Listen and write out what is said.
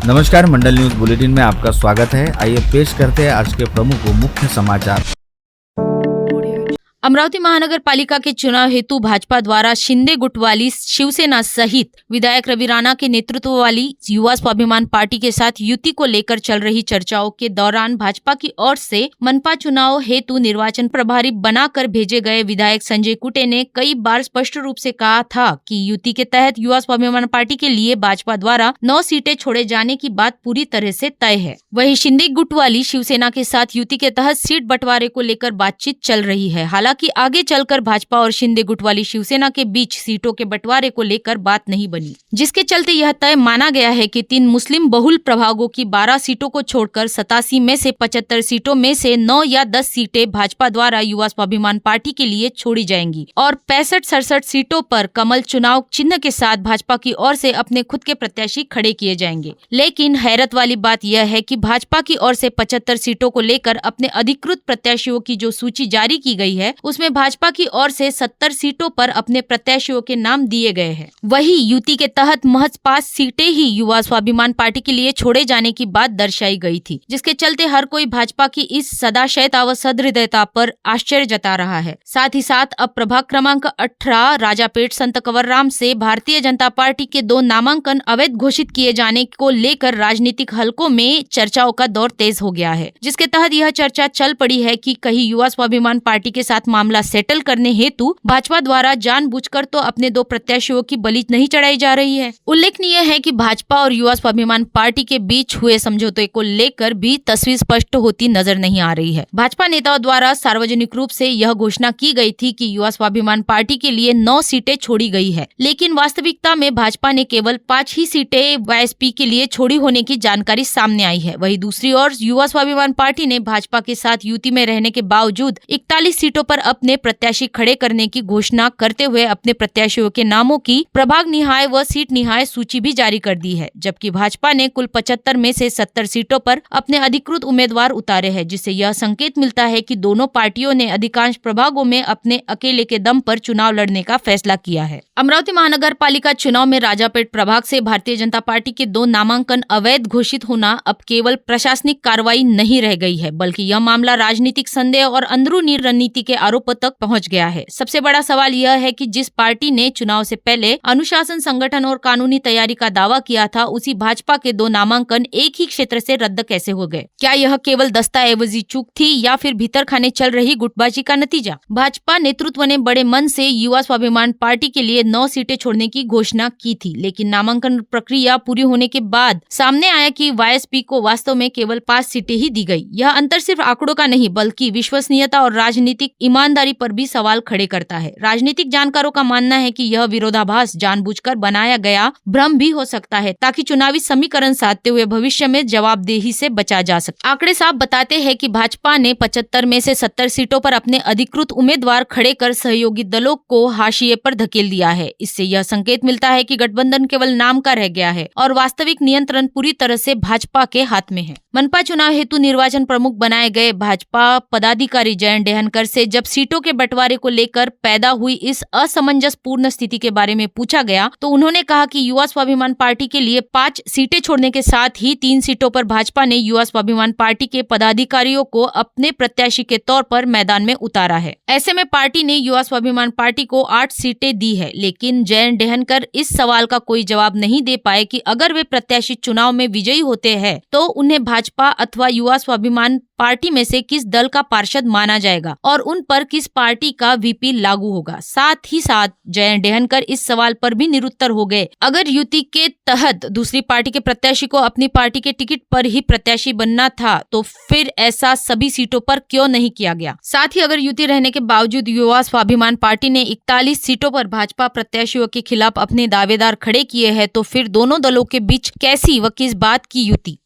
नमस्कार, मंडल news bulletin में आपका स्वागत है। आइए पेश करते हैं आज के प्रमुख मुख्य समाचार। अमरावती महानगर पालिका के चुनाव हेतु भाजपा द्वारा शिंदे गुट वाली शिवसेना सहित विधायक रवि राणा के नेतृत्व वाली युवा स्वाभिमान पार्टी के साथ युति को लेकर चल रही चर्चाओं के दौरान भाजपा की ओर से मनपा चुनाव हेतु निर्वाचन प्रभारी बनाकर भेजे गए विधायक संजय कुटे ने कई बार स्पष्ट रूप से कहा था कि युति के तहत युवा स्वाभिमान पार्टी के लिए भाजपा द्वारा 9 सीटें छोड़े जाने की बात पूरी तरह से तय है। वहीं शिंदे गुट वाली शिवसेना के साथ युति के तहत सीट बंटवारे को लेकर बातचीत चल रही है। हालांकि आगे चलकर भाजपा और शिंदे गुट वाली शिवसेना के बीच सीटों के बंटवारे को लेकर बात नहीं बनी, जिसके चलते यह तय माना गया है कि 3 मुस्लिम बहुल प्रभागों की 12 सीटों को छोड़कर 87 में से 75 सीटों में से 9 या 10 सीटें भाजपा द्वारा युवा स्वाभिमान पार्टी के लिए छोड़ी जाएंगी और 65-67 सीटों पर कमल चुनाव चिन्ह के साथ भाजपा की ओर से अपने खुद के प्रत्याशी खड़े किए जाएंगे। लेकिन हैरत वाली बात यह है कि भाजपा की ओर से 75 सीटों को लेकर अपने अधिकृत प्रत्याशियों की जो सूची जारी की गई है, उसमें भाजपा की ओर से 70 सीटों पर अपने प्रत्याशियों के नाम दिए गए हैं। वहीं युति के तहत महज 5 सीटें ही युवा स्वाभिमान पार्टी के लिए छोड़े जाने की बात दर्शाई गई थी, जिसके चलते हर कोई भाजपा की इस सदाशयता व सदृदयता पर आश्चर्य जता रहा है। साथ ही साथ अब प्रभाग क्रमांक 18 राजापेट संत कंवरराम से भारतीय जनता पार्टी के 2 नामांकन अवैध घोषित किए जाने को लेकर राजनीतिक हलकों में चर्चाओं का दौर तेज हो गया है, जिसके तहत यह चर्चा चल पड़ी है कि कहीं युवा स्वाभिमान पार्टी के साथ मामला सेटल करने हेतु भाजपा द्वारा जानबूझकर तो अपने 2 प्रत्याशियों की बलि नहीं चढ़ाई जा रही है। उल्लेखनीय है कि भाजपा और युवा स्वाभिमान पार्टी के बीच हुए समझौते को लेकर भी तस्वीर स्पष्ट होती नजर नहीं आ रही है। भाजपा नेताओं द्वारा सार्वजनिक रूप से यह घोषणा की गई थी कि युवा स्वाभिमान पार्टी के लिए 9 सीटें छोड़ी गई है, लेकिन वास्तविकता में भाजपा ने केवल 5 ही सीटें वाईएसपी के लिए छोड़ी होने की जानकारी सामने आई है। वहीं दूसरी ओर युवा स्वाभिमान पार्टी ने भाजपा के साथ युति में रहने के बावजूद 41 सीटों पर अपने प्रत्याशी खड़े करने की घोषणा करते हुए अपने प्रत्याशियों के नामों की प्रभाग निहाय व सीट निहाय सूची भी जारी कर दी है, जबकि भाजपा ने कुल 75 में से 70 सीटों पर अपने अधिकृत उम्मीदवार उतारे हैं, जिससे यह संकेत मिलता है कि दोनों पार्टियों ने अधिकांश प्रभागों में अपने अकेले के दम पर चुनाव लड़ने का फैसला किया है। अमरावती महानगर पालिका चुनाव में राजापेट प्रभाग से भारतीय जनता पार्टी के 2 नामांकन अवैध घोषित होना अब केवल प्रशासनिक कार्रवाई नहीं रह गई है, बल्कि यह मामला राजनीतिक संदेह और अंदरूनी रणनीति के आरोपों तक पहुंच गया है। सबसे बड़ा सवाल यह है कि जिस पार्टी ने चुनाव से पहले अनुशासन, संगठन और कानूनी तैयारी का दावा किया था, उसी भाजपा के 2 नामांकन एक ही क्षेत्र से रद्द कैसे हो गए? क्या यह केवल दस्तावेजी चूक थी या फिर भीतर खाने चल रही गुटबाजी का नतीजा? भाजपा नेतृत्व ने बड़े मन से युवा स्वाभिमान पार्टी के लिए 9 सीटें छोड़ने की घोषणा की थी, लेकिन नामांकन प्रक्रिया पूरी होने के बाद सामने आया कि वाईएसपी को वास्तव में केवल 5 सीटें ही दी गई। यह अंतर सिर्फ आंकड़ों का नहीं, बल्कि विश्वसनीयता और राजनीतिक ईमानदारी पर भी सवाल खड़े करता है। राजनीतिक जानकारों का मानना है कि यह विरोधाभास जानबूझकर बनाया गया भ्रम भी हो सकता है, ताकि चुनावी समीकरण साधते हुए भविष्य में जवाबदेही से बचा जा सके। आंकड़े साफ बताते हैं कि भाजपा ने 75 में से 70 सीटों पर अपने अधिकृत उम्मीदवार खड़े कर सहयोगी दलों को हाशिए पर धकेल दिया है। इससे यह संकेत मिलता है कि गठबंधन केवल नाम का रह गया है और वास्तविक नियंत्रण पूरी तरह से भाजपा के हाथ में है। मनपा चुनाव हेतु निर्वाचन प्रमुख बनाए गए भाजपा पदाधिकारी जयंत डेहनकर से जब सीटों के बंटवारे को लेकर पैदा हुई इस असमंजसपूर्ण स्थिति के बारे में पूछा गया, तो उन्होंने कहा कि युवा स्वाभिमान पार्टी के लिए 5 सीटें छोड़ने के साथ ही 3 सीटों पर भाजपा ने युवा स्वाभिमान पार्टी के पदाधिकारियों को अपने प्रत्याशी के तौर पर मैदान में उतारा है। ऐसे में पार्टी ने युवा स्वाभिमान पार्टी को 8 सीटें दी है, लेकिन जयंत डेहनकर इस सवाल का कोई जवाब नहीं दे पाए कि अगर वे प्रत्याशी चुनाव में विजयी होते हैं तो उन्हें भाजपा अथवा युवा स्वाभिमान पार्टी में से किस दल का पार्षद माना जाएगा और उन पर किस पार्टी का वीपी लागू होगा। साथ ही साथ जयंत डेहनकर इस सवाल पर भी निरुत्तर हो गए, अगर युति के तहत दूसरी पार्टी के प्रत्याशी को अपनी पार्टी के टिकट पर ही प्रत्याशी बनना था, तो फिर ऐसा सभी सीटों पर क्यों नहीं किया गया? साथ ही अगर युति रहने के बावजूद युवा स्वाभिमान पार्टी ने 41 सीटों पर भाजपा प्रत्याशियों के खिलाफ अपने दावेदार खड़े किए हैं, तो फिर दोनों दलों के बीच कैसी व किस बात की युति?